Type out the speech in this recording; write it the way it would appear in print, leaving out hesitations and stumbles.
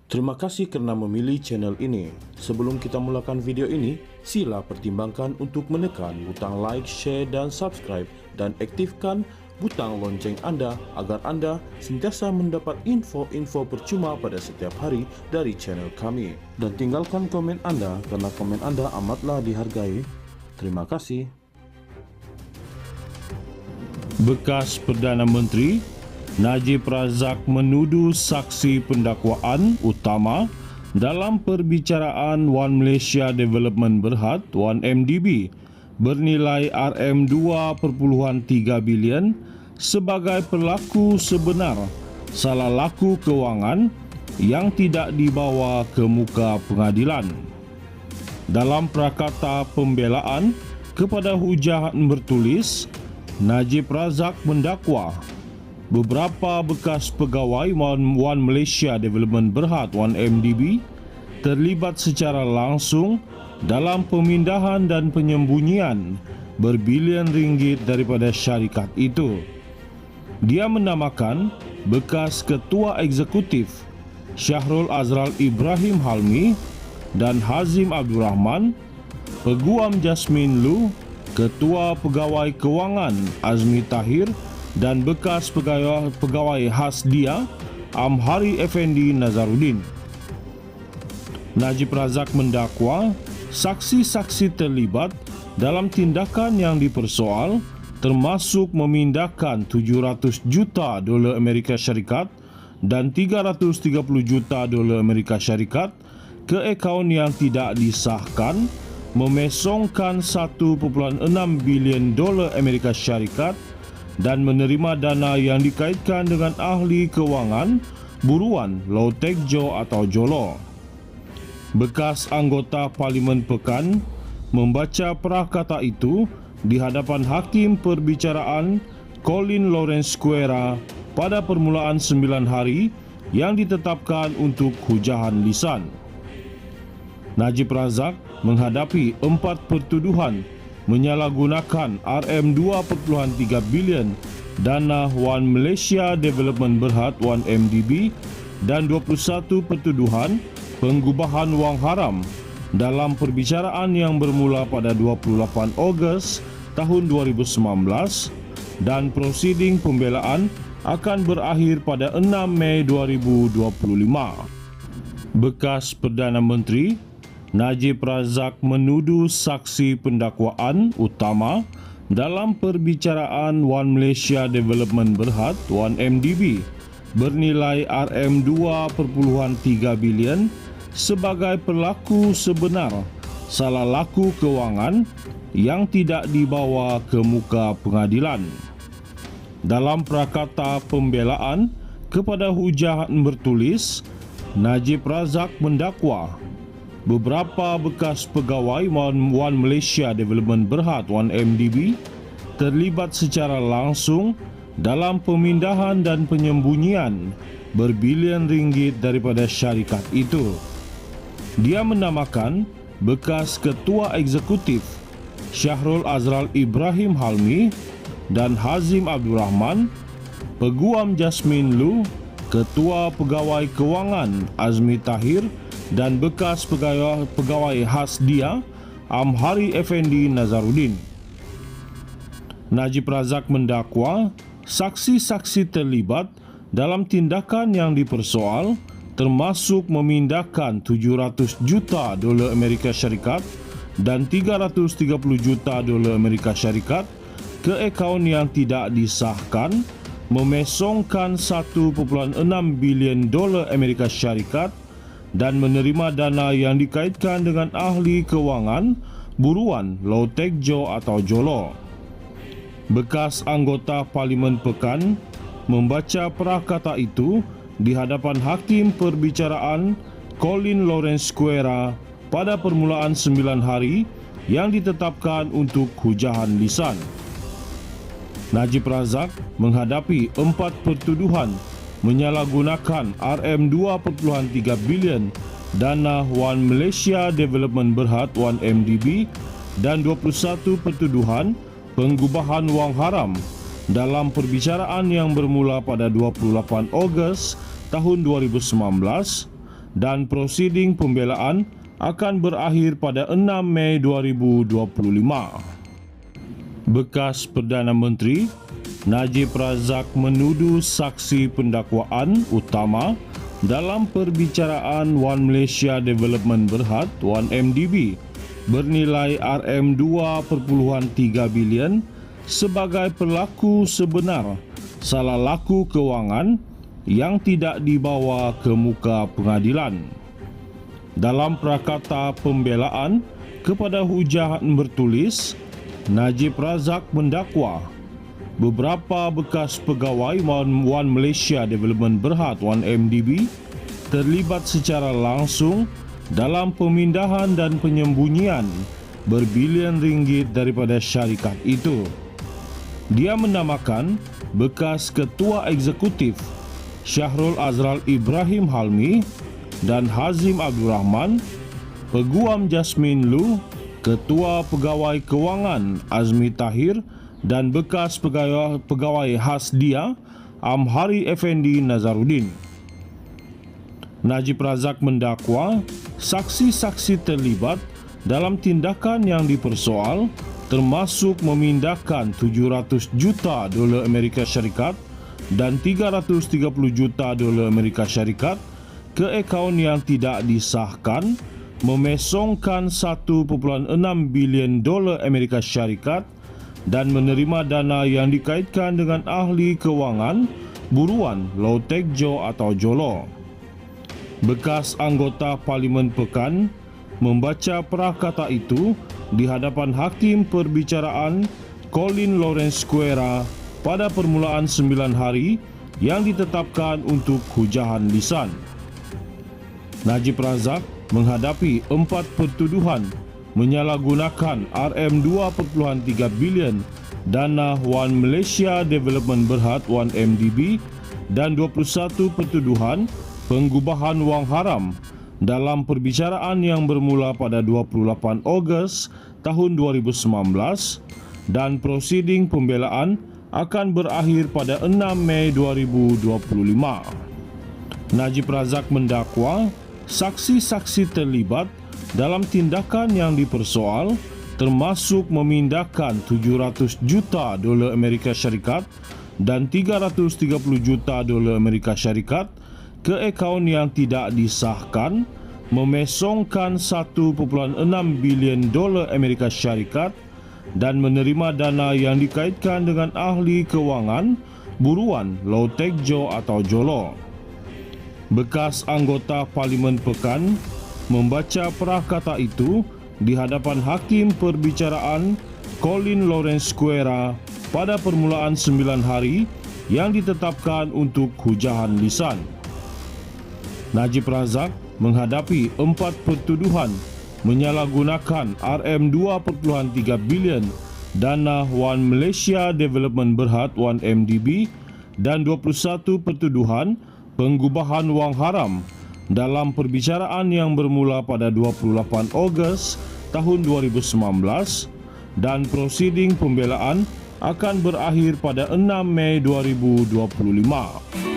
Terima kasih kerana memilih channel ini. Sebelum kita mulakan video ini, sila pertimbangkan untuk menekan butang like, share dan subscribe dan aktifkan butang lonceng anda agar anda sentiasa mendapat info-info percuma pada setiap hari dari channel kami. Dan tinggalkan komen anda kerana komen anda amatlah dihargai. Terima kasih. Bekas Perdana Menteri Najib Razak menuduh saksi pendakwaan utama dalam perbicaraan One Malaysia Development Berhad (1MDB) bernilai RM2.3 bilion sebagai pelaku sebenar salah laku kewangan yang tidak dibawa ke muka pengadilan. Dalam prakata pembelaan kepada hujah bertulis, Najib Razak mendakwa beberapa bekas pegawai One Malaysia Development Berhad (1MDB) terlibat secara langsung dalam pemindahan dan penyembunyian berbilion ringgit daripada syarikat itu. Dia menamakan bekas Ketua Eksekutif Syahrul Azral Ibrahim Halmi dan Hazim Abdul Rahman, Peguam Jasmine Lu, Ketua Pegawai Kewangan Azmi Tahir dan bekas pegawai Hasdia Amhari Effendi Nazaruddin. Najib Razak mendakwa saksi-saksi terlibat dalam tindakan yang dipersoal termasuk memindahkan 700 juta dolar Amerika Syarikat dan 330 juta dolar Amerika Syarikat ke akaun yang tidak disahkan, memesongkan 1.6 bilion dolar Amerika Syarikat dan menerima dana yang dikaitkan dengan ahli kewangan buruan Low Tech Joe atau Jolo. Bekas anggota Parlimen Pekan membaca prakata itu di hadapan Hakim Perbicaraan Colin Lawrence Square pada permulaan 9 hari yang ditetapkan untuk hujahan lisan. Najib Razak menghadapi 4 pertuduhan menyalahgunakan RM2.3 bilion dana One Malaysia Development Berhad (1MDB) dan 21 pertuduhan penggubahan wang haram dalam perbicaraan yang bermula pada 28 Ogos tahun 2019 dan prosiding pembelaan akan berakhir pada 6 Mei 2025. Bekas Perdana Menteri Najib Razak menuduh saksi pendakwaan utama dalam perbicaraan One Malaysia Development Berhad (1MDB) bernilai RM2.3 bilion sebagai pelaku sebenar salah laku kewangan yang tidak dibawa ke muka pengadilan. Dalam prakata pembelaan kepada hujah bertulis, Najib Razak mendakwa beberapa bekas pegawai One Malaysia Development Berhad (1MDB) terlibat secara langsung dalam pemindahan dan penyembunyian berbilion ringgit daripada syarikat itu. Dia menamakan bekas Ketua Eksekutif Syahrul Azral Ibrahim Halmi dan Hazim Abdul Rahman, Peguam Jasmine Lu, Ketua Pegawai Kewangan Azmi Tahir dan bekas pegawai Hasdia Amhari Effendi Nazaruddin. Najib Razak mendakwa saksi-saksi terlibat dalam tindakan yang dipersoal termasuk memindahkan 700 juta dolar Amerika Syarikat dan 330 juta dolar Amerika Syarikat ke akaun yang tidak disahkan, memesongkan 1.6 bilion dolar Amerika Syarikat dan menerima dana yang dikaitkan dengan ahli kewangan buruan Low Tech Joe atau Jolo. Bekas anggota Parlimen Pekan membaca prakata itu di hadapan Hakim Perbicaraan Colin Lawrence Square pada permulaan 9 hari yang ditetapkan untuk hujahan lisan. Najib Razak menghadapi 4 pertuduhan menyalahgunakan RM2.3 bilion dana One Malaysia Development Berhad (1MDB) dan 21 pertuduhan penggubahan wang haram dalam perbicaraan yang bermula pada 28 Ogos tahun 2019 dan prosiding pembelaan akan berakhir pada 6 Mei 2025. Bekas Perdana Menteri Najib Razak menuduh saksi pendakwaan utama dalam perbicaraan One Malaysia Development Berhad (1MDB) bernilai RM2.3 bilion sebagai pelaku sebenar salah laku kewangan yang tidak dibawa ke muka pengadilan. Dalam prakata pembelaan kepada hujah bertulis, Najib Razak mendakwa beberapa bekas pegawai One Malaysia Development Berhad (1MDB) terlibat secara langsung dalam pemindahan dan penyembunyian berbilion ringgit daripada syarikat itu. Dia menamakan bekas Ketua Eksekutif Syahrul Azral Ibrahim Halmi dan Hazim Abdul Rahman, Peguam Jasmine Lu, Ketua Pegawai Kewangan Azmi Tahir dan bekas pegawai Hasdia Amhari Effendi Nazaruddin. Najib Razak mendakwa saksi-saksi terlibat dalam tindakan yang dipersoal termasuk memindahkan 700 juta dolar Amerika Syarikat dan 330 juta dolar Amerika Syarikat ke akaun yang tidak disahkan, memesongkan 1.6 bilion dolar Amerika Syarikat dan menerima dana yang dikaitkan dengan ahli kewangan buruan Low Tech Joe atau Jolo. Bekas anggota Parlimen Pekan membaca prakata itu di hadapan Hakim Perbicaraan Colin Lawrence Square pada permulaan 9 hari yang ditetapkan untuk hujahan lisan. Najib Razak menghadapi 4 pertuduhan menyalahgunakan RM2.3 bilion dana One Malaysia Development Berhad (1MDB) dan 21 pertuduhan penggubahan wang haram dalam perbicaraan yang bermula pada 28 Ogos tahun 2019 dan prosiding pembelaan akan berakhir pada 6 Mei 2025. Najib Razak mendakwa saksi-saksi terlibat dalam tindakan yang dipersoal termasuk memindahkan 700 juta dolar Amerika Syarikat dan 330 juta dolar Amerika Syarikat ke akaun yang tidak disahkan, memesongkan 1.6 bilion dolar Amerika Syarikat dan menerima dana yang dikaitkan dengan ahli kewangan buruan Low Tech Joe atau Jolo. Bekas anggota Parlimen Pekan membaca prakata itu di hadapan Hakim Perbicaraan Colin Lawrence Square pada permulaan 9 hari yang ditetapkan untuk hujahan lisan. Najib Razak menghadapi 4 pertuduhan menyalahgunakan RM2.3 bilion dana One Malaysia Development Berhad (1MDB) dan 21 pertuduhan penggubahan wang haram dalam perbicaraan yang bermula pada 28 Ogos tahun 2019 dan prosiding pembelaan akan berakhir pada 6 Mei 2025.